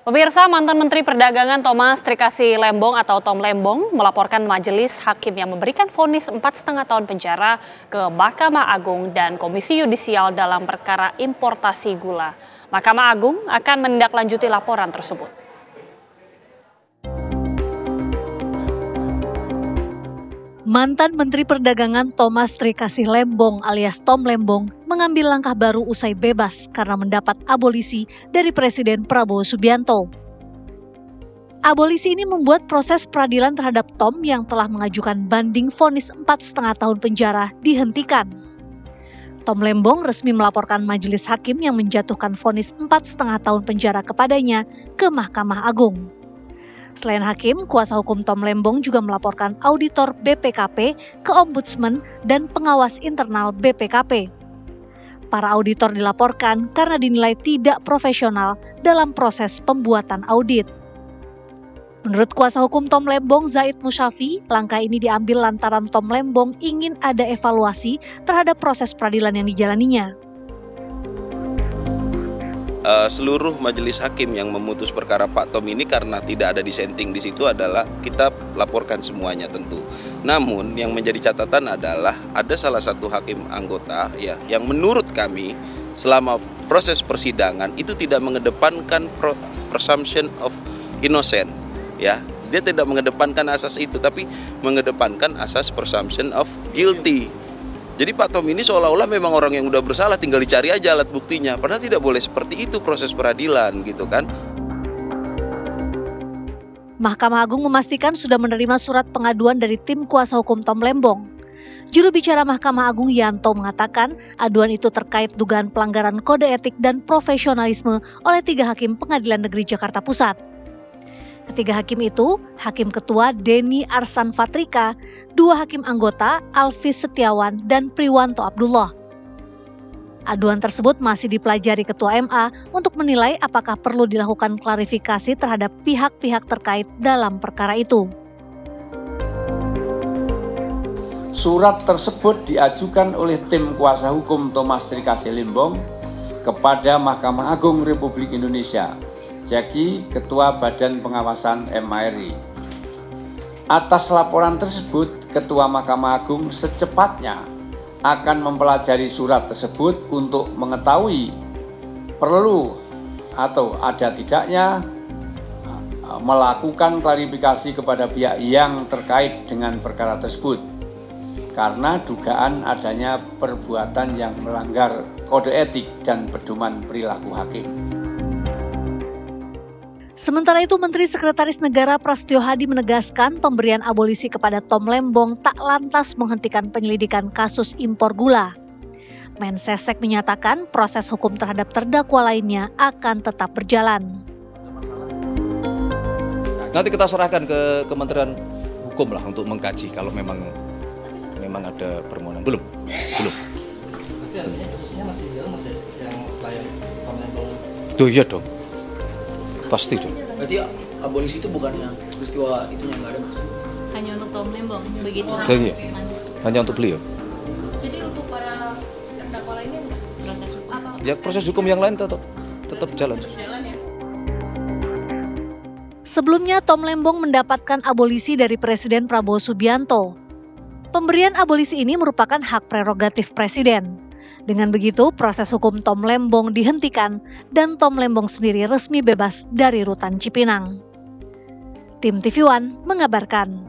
Pemirsa, mantan Menteri Perdagangan Thomas Trikasih Lembong atau Tom Lembong melaporkan majelis hakim yang memberikan vonis 4,5 tahun penjara ke Mahkamah Agung dan Komisi Yudisial dalam perkara importasi gula. Mahkamah Agung akan menindaklanjuti laporan tersebut. Mantan Menteri Perdagangan Thomas Trikasih Lembong alias Tom Lembong mengambil langkah baru usai bebas karena mendapat abolisi dari Presiden Prabowo Subianto. Abolisi ini membuat proses peradilan terhadap Tom yang telah mengajukan banding vonis 4,5 tahun penjara dihentikan. Tom Lembong resmi melaporkan majelis hakim yang menjatuhkan vonis 4,5 tahun penjara kepadanya ke Mahkamah Agung. Selain hakim, kuasa hukum Tom Lembong juga melaporkan auditor BPKP ke Ombudsman dan pengawas internal BPKP. Para auditor dilaporkan karena dinilai tidak profesional dalam proses pembuatan audit. Menurut kuasa hukum Tom Lembong, Zaid Musyafi, langkah ini diambil lantaran Tom Lembong ingin ada evaluasi terhadap proses peradilan yang dijalaninya. Seluruh majelis hakim yang memutus perkara Pak Tom ini karena tidak ada dissenting di situ adalah kita laporkan semuanya tentu. Namun yang menjadi catatan adalah ada salah satu hakim anggota ya yang menurut kami selama proses persidangan itu tidak mengedepankan presumption of innocent ya. Dia tidak mengedepankan asas itu tapi mengedepankan asas presumption of guilty. Jadi Pak Tom ini seolah-olah memang orang yang udah bersalah, tinggal dicari aja alat buktinya. Padahal tidak boleh seperti itu proses peradilan gitu kan. Mahkamah Agung memastikan sudah menerima surat pengaduan dari tim kuasa hukum Tom Lembong. Juru bicara Mahkamah Agung Yanto mengatakan aduan itu terkait dugaan pelanggaran kode etik dan profesionalisme oleh 3 hakim Pengadilan Negeri Jakarta Pusat. Ketiga hakim itu, Hakim Ketua Denny Arsan Fatrika, 2 hakim anggota Alvis Setiawan dan Priwanto Abdullah. Aduan tersebut masih dipelajari Ketua MA untuk menilai apakah perlu dilakukan klarifikasi terhadap pihak-pihak terkait dalam perkara itu. Surat tersebut diajukan oleh tim kuasa hukum Thomas Trikasih Lembong kepada Mahkamah Agung Republik Indonesia, Jaki, Ketua Badan Pengawasan MARI. Atas laporan tersebut, Ketua Mahkamah Agung secepatnya akan mempelajari surat tersebut untuk mengetahui perlu atau ada tidaknya melakukan klarifikasi kepada pihak yang terkait dengan perkara tersebut karena dugaan adanya perbuatan yang melanggar kode etik dan pedoman perilaku hakim. Sementara itu, Menteri Sekretaris Negara Prasetyo Hadi menegaskan pemberian abolisi kepada Tom Lembong tak lantas menghentikan penyelidikan kasus impor gula. Mensesnek menyatakan proses hukum terhadap terdakwa lainnya akan tetap berjalan. Nanti kita serahkan ke Kementerian Hukum lah untuk mengkaji kalau memang ada permohonan. Belum. Berarti artinya prosesnya masih jalan, masih yang selain Tom Lembong? Tuh iya dong. Pasti dong. Berarti abolisi itu bukan yang peristiwa itunya nggak ada mas? Hanya untuk Tom Lembong, begitu Iya. mas? Hanya untuk beliau. Jadi untuk para terdakwa lainnya proses hukum apa? Ya proses hukum yang lain tetap jalan. Sebelumnya Tom Lembong mendapatkan abolisi dari Presiden Prabowo Subianto. Pemberian abolisi ini merupakan hak prerogatif Presiden. Dengan begitu, proses hukum Tom Lembong dihentikan dan Tom Lembong sendiri resmi bebas dari rutan Cipinang. Tim TV One mengabarkan.